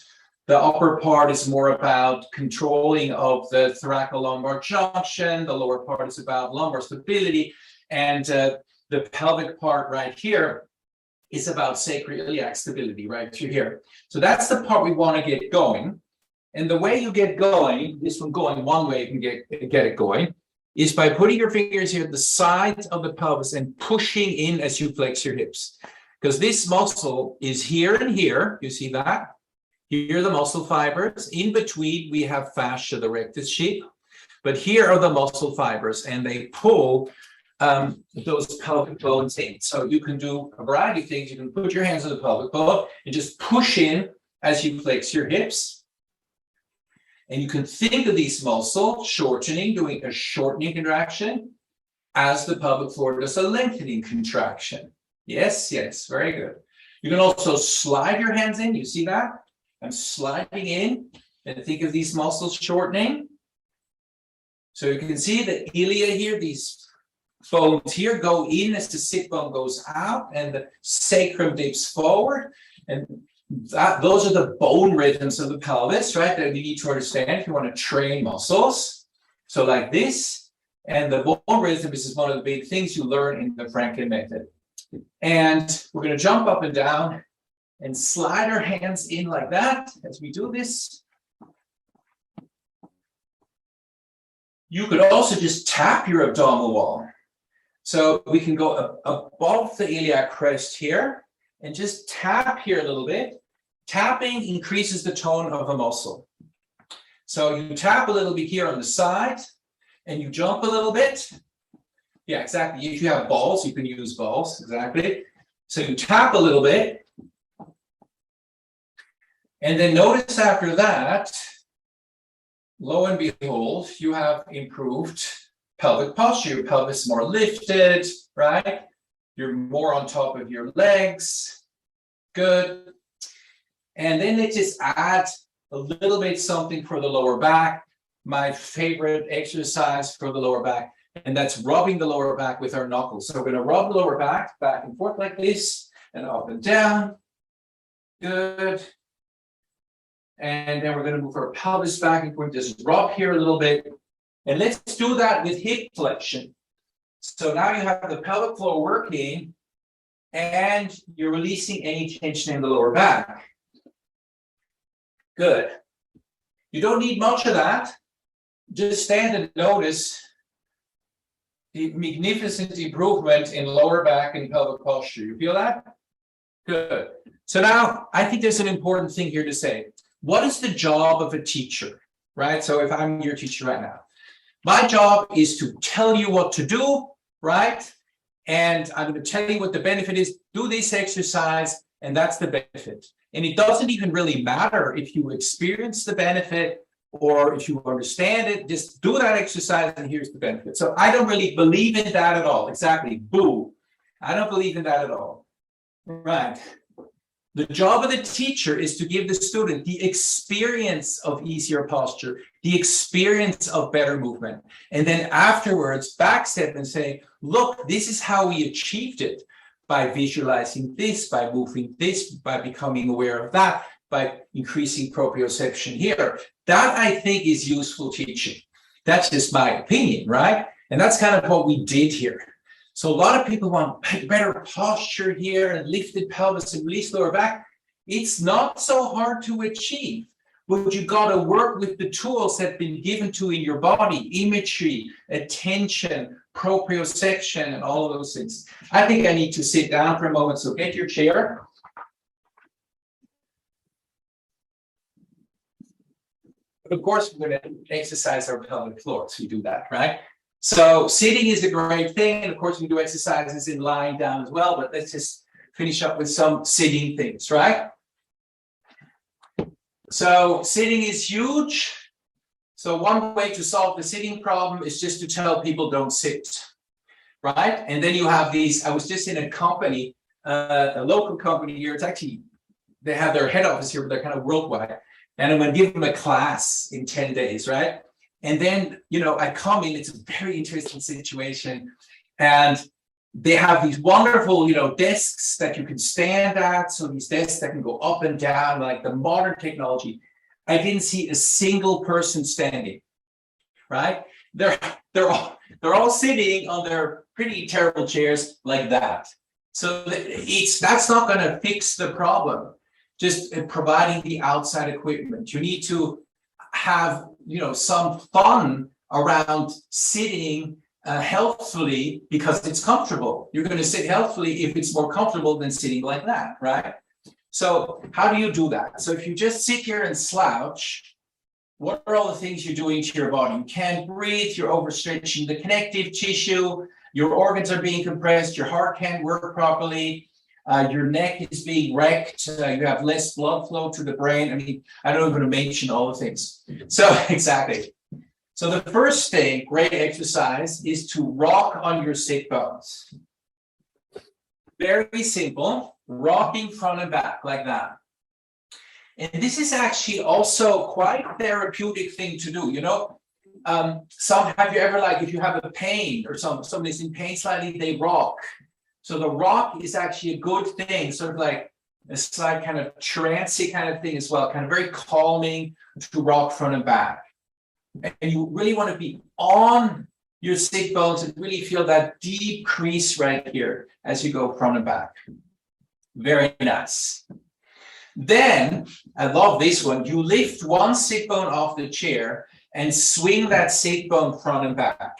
The upper part is more about controlling of the thoracolumbar junction. The lower part is about lumbar stability. And the pelvic part right here is about sacroiliac stability right through here. So that's the part we want to get going. And the way you get going, this one going one way you can get it going, is by putting your fingers here at the sides of the pelvis and pushing in as you flex your hips. Because this muscle is here and here, you see that? Here are the muscle fibers. In between, we have fascia, the rectus sheath. But here are the muscle fibers, and they pull those pelvic bones in. So you can do a variety of things. You can put your hands on the pelvic bone and just push in as you flex your hips. And you can think of these muscles shortening, doing a shortening contraction, as the pelvic floor does a lengthening contraction. Yes, yes, very good. You can also slide your hands in, you see that? I'm sliding in, and think of these muscles shortening. So you can see the ilia here, these bones here go in as the sit bone goes out, and the sacrum dips forward. And those are the bone rhythms of the pelvis, right? That you need to understand if you want to train muscles. So like this, and the bone rhythm is one of the big things you learn in the Franklin method. And we're going to jump up and down and slide our hands in like that as we do this. You could also just tap your abdominal wall. So we can go above the iliac crest here and just tap here a little bit. Tapping increases the tone of a muscle. So you tap a little bit here on the side and you jump a little bit. Yeah, exactly. If you have balls, you can use balls, exactly. So you tap a little bit. And then notice after that, lo and behold, you have improved pelvic posture. Your pelvis is more lifted, right? You're more on top of your legs. Good. And then let's just add a little bit something for the lower back. My favorite exercise for the lower back, and that's rubbing the lower back with our knuckles. So we're going to rub the lower back and forth like this, and up and down. Good. And then we're going to move our pelvis back and forth. Just rub here a little bit. And let's do that with hip flexion. So now you have the pelvic floor working, and you're releasing any tension in the lower back. Good. You don't need much of that. Just stand and notice the magnificent improvement in lower back and pelvic posture. You feel that? Good. So now I think there's an important thing here to say. What is the job of a teacher, right? So if I'm your teacher right now, my job is to tell you what to do, right? And I'm going to tell you what the benefit is. Do this exercise, and that's the benefit. And it doesn't even really matter if you experience the benefit or if you understand it. Just do that exercise, and here's the benefit. So I don't really believe in that at all. Exactly. Boo. I don't believe in that at all. Right. The job of the teacher is to give the student the experience of easier posture, the experience of better movement. And then afterwards, backstep and say, look, this is how we achieved it by visualizing this, by moving this, by becoming aware of that, by increasing proprioception here. That, I think, is useful teaching. That's just my opinion, right? And that's kind of what we did here. So a lot of people want better posture here and lifted pelvis and release lower back. It's not so hard to achieve, but you got to work with the tools that have been given to you in your body, imagery, attention, proprioception, and all of those things. I think I need to sit down for a moment, so get your chair. Of course, we're going to exercise our pelvic floor, so we do that, right? So sitting is a great thing, and of course we do exercises in lying down as well, but let's just finish up with some sitting things, right? So sitting is huge. So one way to solve the sitting problem is just to tell people don't sit, right? And then you have these, I was just in a company, a local company here, it's actually, they have their head office here, but they're kind of worldwide. And I'm going to give them a class in 10 days, right? And then, I come in, it's a very interesting situation. And they have these wonderful, desks that you can stand at. So these desks that can go up and down, like the modern technology. I didn't see a single person standing, right? They're all sitting on their pretty terrible chairs like that. So that's not going to fix the problem. Just providing the outside equipment. You need to have, some fun around sitting healthfully because it's comfortable. You're going to sit healthfully if it's more comfortable than sitting like that, right? So how do you do that? So if you just sit here and slouch, what are all the things you're doing to your body? You can't breathe, you're overstretching the connective tissue, your organs are being compressed, your heart can't work properly, your neck is being wrecked, you have less blood flow to the brain. I mean, I don't even mention all the things. So exactly. So the first thing, great exercise, is to rock on your sit bones. Very simple, rocking front and back like that. And this is actually also quite a therapeutic thing to do. Have you ever, if you have a pain or somebody's in pain slightly, they rock. So the rock is actually a good thing, sort of like a slight kind of trancy kind of thing as well, kind of very calming to rock front and back. And you really want to be on your sit bones and really feel that deep crease right here as you go front and back. Very nice. Then, I love this one, you lift one sit bone off the chair and swing that sit bone front and back.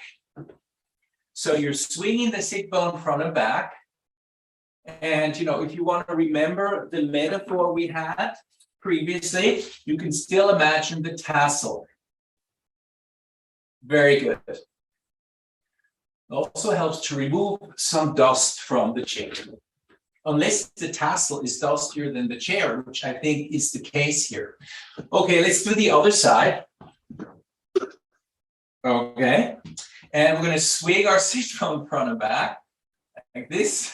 So you're swinging the sit bone front and back. And, if you want to remember the metaphor we had previously, you can still imagine the tassel. Very good. It also helps to remove some dust from the chair. Unless the tassel is dustier than the chair, which I think is the case here. Okay, let's do the other side. Okay, and we're going to swing our sit bone front and back like this.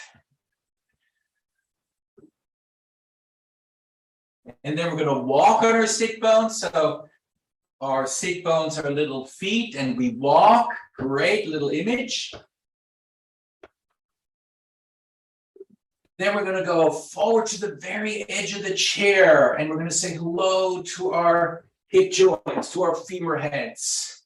And then we're going to walk on our sit bones. So our sit bones are little feet and we walk. Great little image. Then we're going to go forward to the very edge of the chair and we're going to say hello to our hip joints, to our femur heads.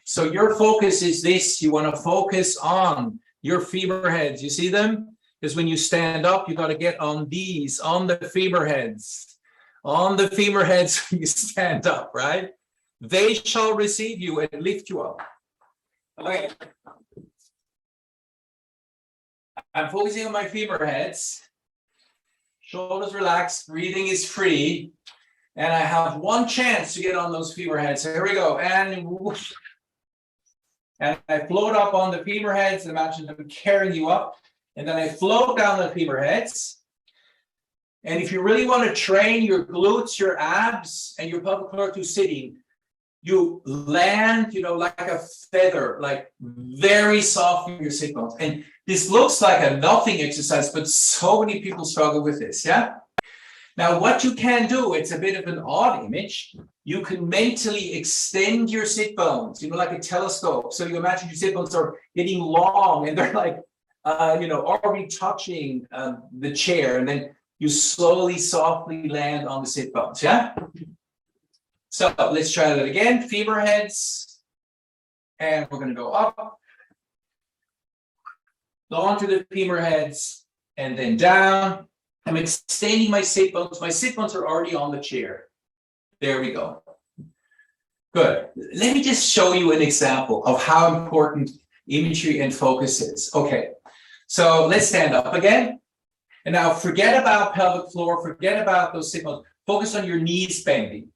So your focus is this. You want to focus on your femur heads. You see them? Because when you stand up, you got to get on these, on the femur heads. On the femur heads when you stand up, right? They shall receive you and lift you up. Okay. I'm focusing on my femur heads. Shoulders relaxed, breathing is free. And I have one chance to get on those femur heads. So here we go. And whoosh. And I float up on the femur heads. Imagine them carrying you up. And then I float down the femur heads. And if you really want to train your glutes, your abs, and your pelvic floor to sitting, you land, like a feather, like very soft in your sit bones. And this looks like a nothing exercise, but so many people struggle with this, yeah? Now, what you can do, it's a bit of an odd image. You can mentally extend your sit bones, like a telescope. So you imagine your sit bones are getting long and they're like are we touching the chair? And then you slowly, softly land on the sit bones, yeah? So let's try that again. Femur heads. And we're going to go up. Onto the femur heads. And then down. I'm extending my sit bones. My sit bones are already on the chair. There we go. Good. Let me just show you an example of how important imagery and focus is. Okay. So let's stand up again. And now forget about pelvic floor, forget about those sit bones. Focus on your knees bending.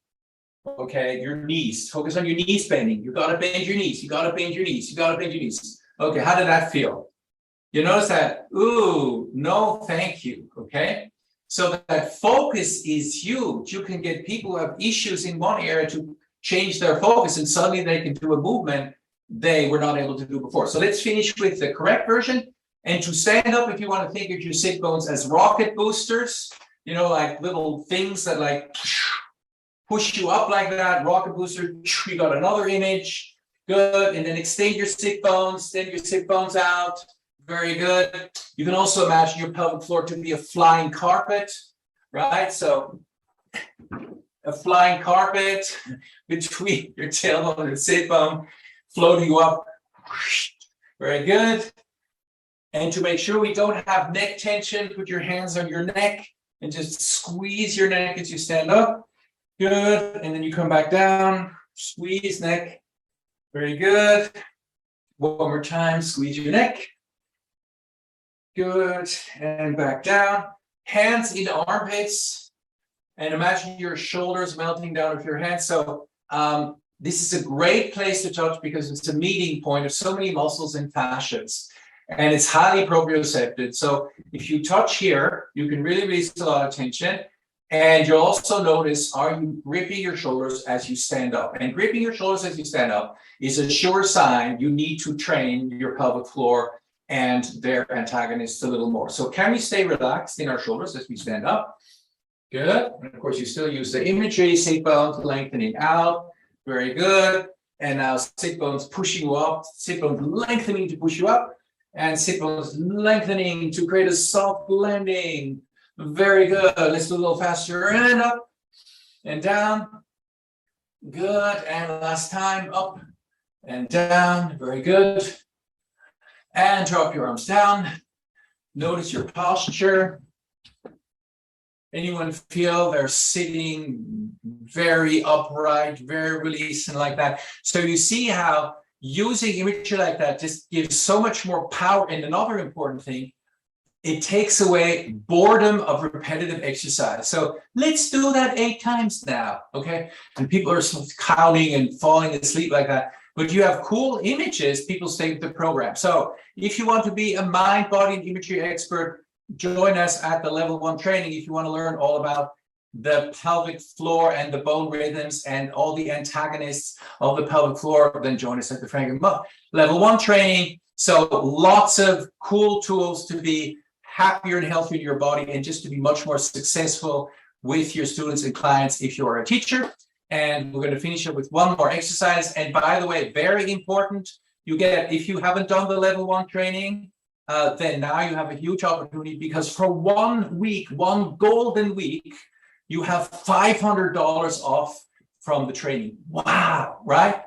Okay, your knees. Focus on your knees bending. You got to bend your knees. You got to bend your knees. You got to bend your knees. Okay, how did that feel? You notice that? Ooh, no, thank you. Okay, so that focus is huge. You can get people who have issues in one area to change their focus, and suddenly they can do a movement they were not able to do before. So let's finish with the correct version. And to stand up, if you want to think of your sit bones as rocket boosters, like little things that like push you up like that, rocket booster. You got another image. Good. And then extend your sit bones, out. Very good. You can also imagine your pelvic floor to be a flying carpet, right? So a flying carpet between your tailbone and sit bone, floating you up. Very good. And to make sure we don't have neck tension, put your hands on your neck and just squeeze your neck as you stand up. Good. And then you come back down, squeeze neck. Very good. One more time, squeeze your neck. Good. And back down. Hands in the armpits. And imagine your shoulders melting down with your hands. So this is a great place to touch because it's a meeting point of so many muscles and fascias. And it's highly proprioceptive. So if you touch here, you can really release a lot of tension. And you'll also notice, are you gripping your shoulders as you stand up? And gripping your shoulders as you stand up is a sure sign you need to train your pelvic floor and their antagonists a little more. So can we stay relaxed in our shoulders as we stand up? Good. And of course, you still use the imagery, sit bones lengthening out. Very good. And now sit bones pushing you up, sit bones lengthening to push you up, and sit bones lengthening to create a soft landing. Very good. Let's do a little faster. And up and down. Good. And last time, up and down. Very good. And drop your arms down. Notice your posture. Anyone feel they're sitting very upright, very released, and like that? So you see how using imagery like that just gives so much more power. And another important thing, it takes away boredom of repetitive exercise. So let's do that 8 times now, okay? And people are counting and falling asleep like that. But you have cool images, people stay with the program. So if you want to be a mind, body, and imagery expert, join us at the level 1 training. If you want to learn all about the pelvic floor and the bone rhythms and all the antagonists of the pelvic floor, then join us at the Franklin level 1 training. So lots of cool tools to be happier and healthier in your body and just to be much more successful with your students and clients if you are a teacher. And we're going to finish up with one more exercise. And by the way, very important, you get, if you haven't done the level 1 training, then now you have a huge opportunity because for 1 week, 1 golden week, you have $500 off from the training. Wow, right?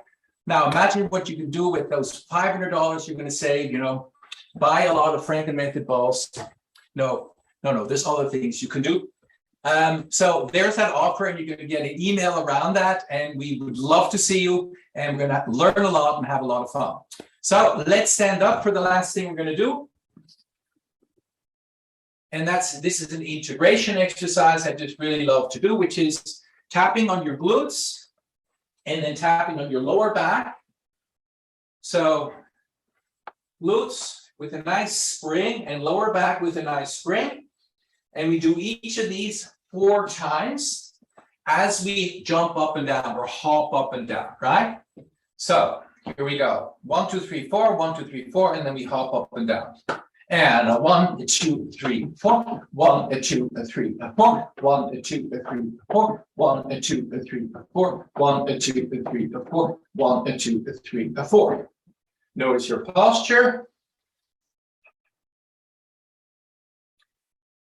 Now imagine what you can do with those $500 you're going to save, buy a lot of Franklin Method balls. No, there's other things you can do. So there's that offer, and you're going to get an email around that, and we would love to see you, and we're going to learn a lot and have a lot of fun. So let's stand up for the last thing we're going to do. And this is an integration exercise I just really love to do, which is tapping on your glutes and then tapping on your lower back. So glutes with a nice spring and lower back with a nice spring. And we do each of these 4 times as we jump up and down or hop up and down, right? So here we go. 1, 2, 3, 4, 1, 2, 3, 4, and then we hop up and down. And 1, 2, 3, 4, 1, 2, 3, 4, 1, 2, 3, 4, 1, 2, 3, 4, 1, 2, 3, 4, 1, 2, 3, 4. Notice your posture.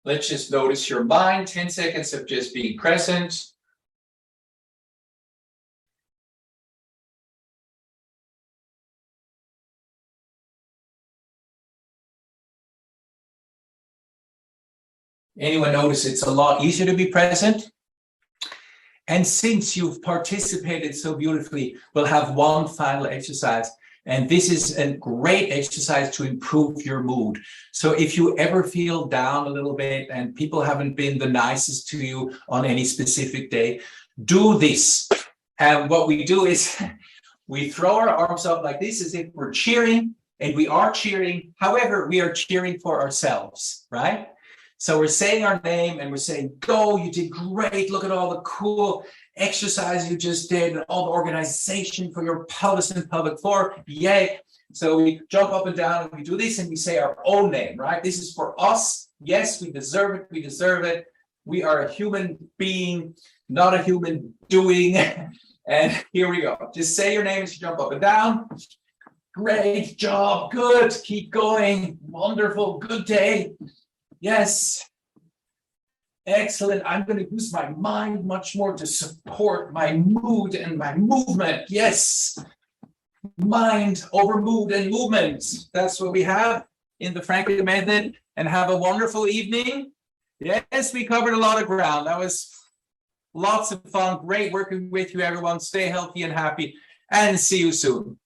Let's just notice your mind, 10 seconds of just being present. Anyone notice it's a lot easier to be present? And since you've participated so beautifully, we'll have one final exercise. And this is a great exercise to improve your mood. So if you ever feel down a little bit and people haven't been the nicest to you on any specific day, do this. And what we do is we throw our arms up like this as if we're cheering, and we are cheering. However, we are cheering for ourselves, right? So we're saying our name and we're saying, go, you did great. Look at all the cool exercise you just did, and all the organization for your pelvis and pelvic floor. Yay. So we jump up and down and we do this and we say our own name, right? This is for us. Yes, we deserve it. We deserve it. We are a human being, not a human doing. And here we go. Just say your name as you jump up and down. Great job. Good. Keep going. Wonderful. Good day. Yes. Excellent. I'm going to use my mind much more to support my mood and my movement. Yes. Mind over mood and movement. That's what we have in the Franklin method. And have a wonderful evening. Yes, we covered a lot of ground. That was lots of fun. Great working with you, everyone. Stay healthy and happy, and see you soon.